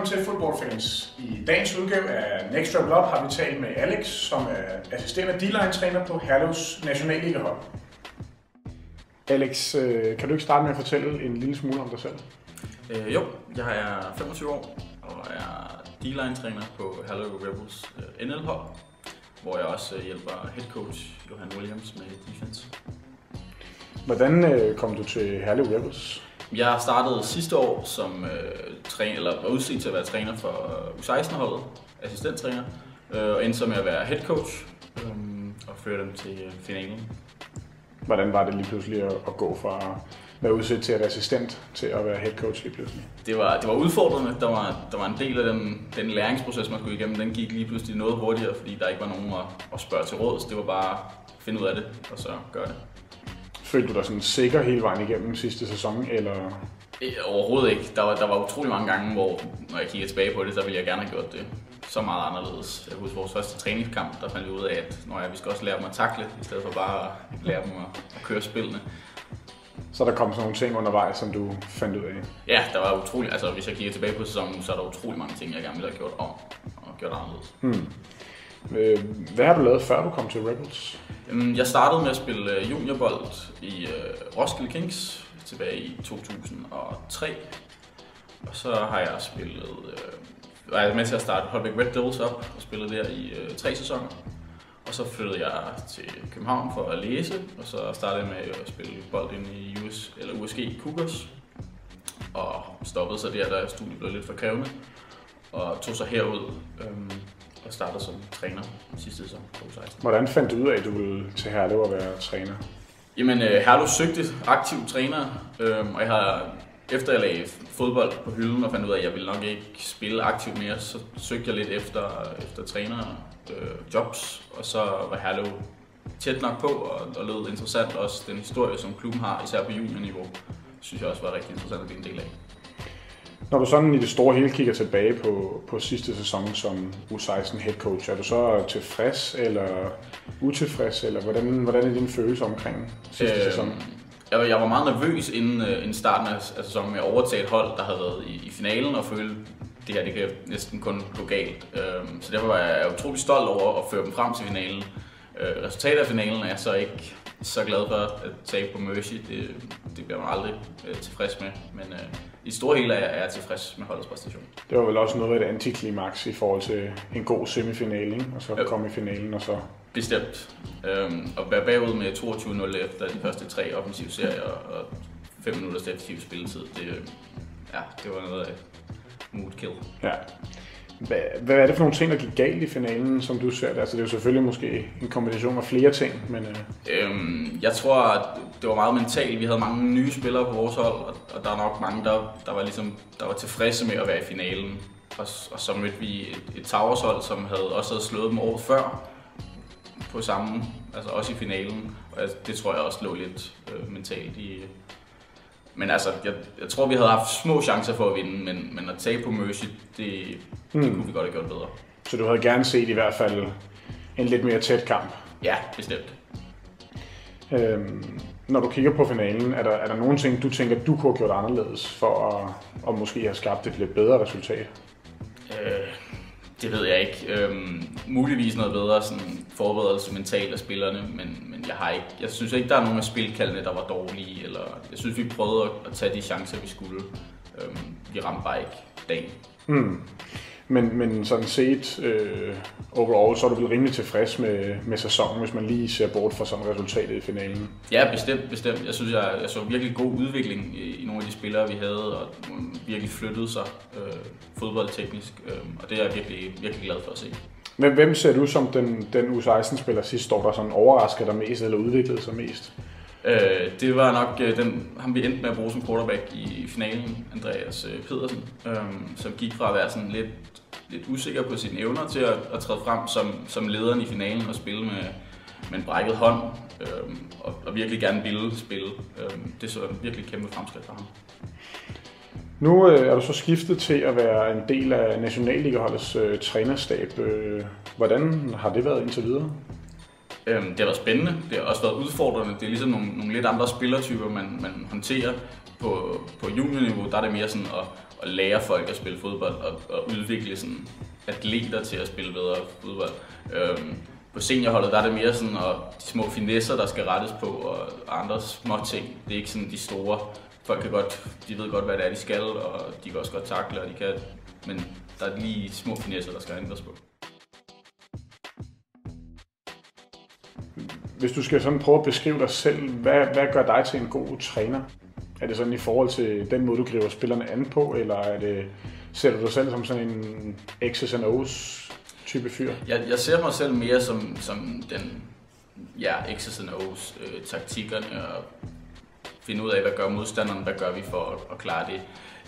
Velkommen til Football Fans. I dagens udgave af Next Level Up har vi talt med Alex, som er assisterende D-line-træner på Herlevs nationalligahold. Alex, kan du ikke starte med at fortælle en lille smule om dig selv? Jo, jeg er 25 år og er D-line-træner på Herlev Rebels NL-hold, hvor jeg også hjælper head coach Johan Williams med defense. Hvordan kom du til Herlev Rebels? Jeg startede sidste år som var udset til at være træner for U16-holdet, assistenttræner, og endte så med at være head coach og føre dem til finalen. Hvordan var det lige pludselig at gå fra at være udset til at være assistent til at være head coach lige pludselig? Det var udfordrende. Der var en del af den læringsproces, man skulle igennem. Den gik lige pludselig noget hurtigere, fordi der ikke var nogen at spørge til råds. Det var bare at finde ud af det, og så gøre det. Følte du dig sådan sikker hele vejen igennem sidste sæson, eller? Overhovedet ikke. Der var utrolig mange gange, hvor når jeg kigger tilbage på det, så ville jeg gerne have gjort det så meget anderledes. Jeg husker vores første træningskamp, der fandt vi ud af, at vi skal også lære dem at takle, i stedet for bare at lære dem at køre spillene. Så der kom sådan nogle ting undervejs, som du fandt ud af? Ja, der var utrolig. Altså hvis jeg kigger tilbage på sæsonen, så er der utrolig mange ting, jeg gerne ville have gjort om og gjort anderledes. Hvad har du lavet, før du kom til Rebels? Jeg startede med at spille juniorbold i Roskilde Kings tilbage i 2003. Og så har jeg var jeg med til at starte Holbæk Red Devils op og spillede der i 3 sæsoner. Og så flyttede jeg til København for at læse, og så startede jeg med at spille bold ind i USG Cougars. Og stoppede så der, da studiet blev lidt for krævende, og tog så herud og startede som træner sidste sæson på U16. Hvordan fandt du ud af, at du ville til Herlev at være træner? Jamen, Herlev søgte aktiv træner, og efter jeg lagde fodbold på hylden og fandt ud af, at jeg ville nok ikke spille aktivt mere, så søgte jeg lidt efter jobs, og så var Herlev tæt nok på og lød interessant. Også den historie, som klubben har, især på juniorniveau, synes jeg også var rigtig interessant at blive en del af. Når du sådan i det store hele kigger tilbage på sidste sæson som U16 head coach, er du så tilfreds eller utilfreds, eller hvordan er dine følelser omkring sidste sæson? Jeg var meget nervøs inden starten af sæsonen med at overtage et hold, der havde været i finalen, og følte, det her det kan næsten kun gå galt. Så derfor var jeg utrolig stolt over at føre dem frem til finalen. Resultatet af finalen er jeg så ikke så glad for at tabe på Mercy. Det bliver man aldrig tilfreds med, men i store hele er jeg tilfreds med holdets præstation. Det var vel også noget af et antiklimaks i forhold til en god semifinale, ikke? Og så komme i finalen og så... Bestemt. At være bagud med 22-0 efter de første 3 offensive serier og 5 minutters effektiv spilletid, det var noget af mood kill. Ja. Hvad er det for nogle ting, der gik galt i finalen, som du ser det? Altså, det er jo selvfølgelig måske en kombination af flere ting, men... Jeg tror, at det var meget mentalt. Vi havde mange nye spillere på vores hold, og der er nok mange, der var tilfredse med at være i finalen. Og så mødte vi et Towers hold, som også havde slået dem året før på samme, altså også i finalen. Og det tror jeg også lå lidt mentalt i... Men altså, jeg tror, vi havde haft små chancer for at vinde, men at tabe på Mercy, det kunne vi godt have gjort bedre. Så du havde gerne set i hvert fald en lidt mere tæt kamp? Ja, bestemt. Når du kigger på finalen, er der nogle ting, du tænker, du kunne have gjort anderledes for at måske have skabt et lidt bedre resultat? Det ved jeg ikke. Muligvis noget bedre sådan forberedelse mentalt af spillerne, men jeg synes ikke, der er nogen af spilkaldene, der var dårlige. Eller jeg synes, vi prøvede at tage de chancer, vi skulle. Vi ramte bare ikke dagen. Men sådan set, overall, så er du vel rimelig tilfreds med sæsonen, hvis man lige ser bort fra sådan resultatet i finalen? Ja, bestemt. Jeg synes, jeg så virkelig god udvikling i nogle af de spillere, vi havde, og virkelig flyttede sig fodboldteknisk, og det er jeg virkelig, virkelig glad for at se. Men hvem ser du som den U16-spiller sidste år, der sådan overrasker dig mest eller udviklede sig mest? Det var nok ham vi endte med at bruge som quarterback i finalen, Andreas Pedersen, som gik fra at være sådan lidt usikker på sine evner til at træde frem som lederen i finalen og spille med en brækket hånd og virkelig gerne ville spille. Det er så virkelig kæmpe fremskridt for ham. Nu er du så skiftet til at være en del af nationalligaholdets trænerstab. Hvordan har det været indtil videre? Det har været spændende. Det har også været udfordrende. Det er ligesom nogle lidt andre spillertyper, man håndterer. på juniorniveau, der er det mere sådan at lære folk at spille fodbold og udvikle sådan atleter til at spille bedre fodbold. På seniorholdet der er det mere sådan de små finesser, der skal rettes på, og andre små ting. Det er ikke sådan de store. Folk de ved godt, hvad det er, de skal, og de kan også godt takle, og de kan, men der er lige små finesser, der skal ændres på. Hvis du skal sådan prøve at beskrive dig selv, hvad gør dig til en god træner? Er det sådan i forhold til den måde, du griber spillerne an på, eller ser du dig selv som sådan en X's and O's type fyr? Jeg ser mig selv mere som den X's and O's taktikkerne og finde ud af, hvad gør modstanderen, hvad gør vi for at klare det.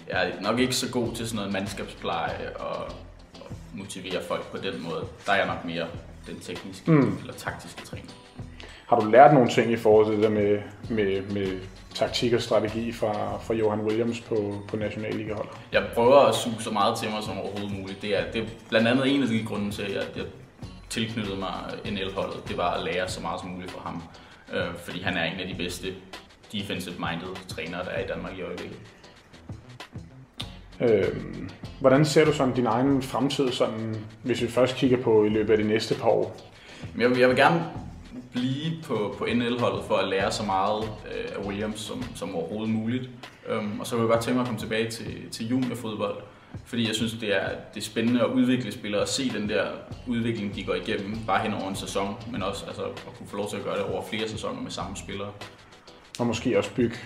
Jeg er nok ikke så god til sådan noget mandskabspleje og motivere folk på den måde. Der er jeg nok mere den tekniske eller taktiske træner. Har du lært nogle ting i forhold til det der med taktik og strategi fra Johan Williams på nationalligaholdet? Jeg prøver at suge så meget til mig som overhovedet muligt. Det er blandt andet en af de grunde til, at jeg tilknyttede mig NL-holdet. Det var at lære så meget som muligt fra ham. Fordi han er en af de bedste defensive-minded trænere, der er i Danmark i øjeblikket. Hvordan ser du sådan din egen fremtid, sådan, hvis vi først kigger på i løbet af de næste par år? Jeg vil gerne blive på NL-holdet for at lære så meget af Williams som overhovedet muligt. Og så vil jeg godt tænke mig at komme tilbage til juniorfodbold, fordi jeg synes, det er spændende at udvikle spillere og se den der udvikling, de går igennem, bare hen over en sæson, men også at kunne få lov til at gøre det over flere sæsoner med samme spillere. Og måske også bygge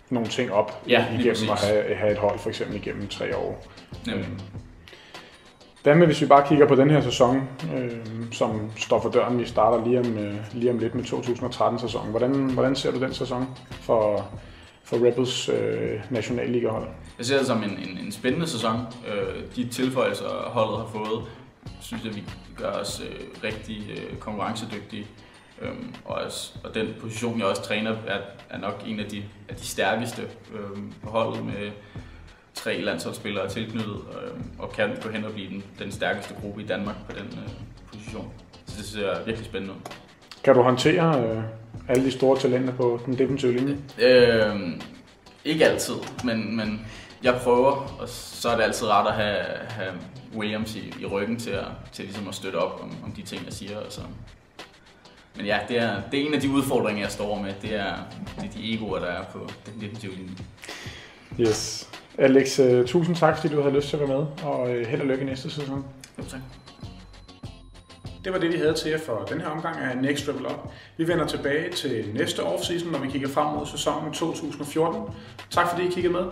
nogle ting op igennem at have et hold for eksempel igennem 3 år. Hvad med, hvis vi bare kigger på den her sæson, som står for døren, vi starter lige om lidt med 2013-sæsonen. Hvordan ser du den sæson for Rebels nationalligahold? Jeg ser det som en spændende sæson. De tilføjelser, holdet har fået, synes jeg, vi gør os rigtig konkurrencedygtige. Og den position, jeg også træner, er nok en af de stærkeste på holdet med 3 landsholdsspillere tilknyttet, og kan gå hen og blive den stærkeste gruppe i Danmark på den position. Så det ser virkelig spændende ud. Kan du håndtere alle de store talenter på den defensive linje? Ikke altid, men jeg prøver, og så er det altid rart at have Williams i ryggen til ligesom at støtte op om de ting, jeg siger. Og så. Men ja, det er en af de udfordringer, jeg står med. Det er de egoer, der er på den defensive linje. Yes. Alex, tusind tak, fordi du havde lyst til at være med, og held og lykke i næste sæson. Jo, tak. Det var det, vi havde til jer for den her omgang af Next Level Up. Vi vender tilbage til næste offseason, når vi kigger frem mod sæsonen 2014. Tak fordi I kiggede med.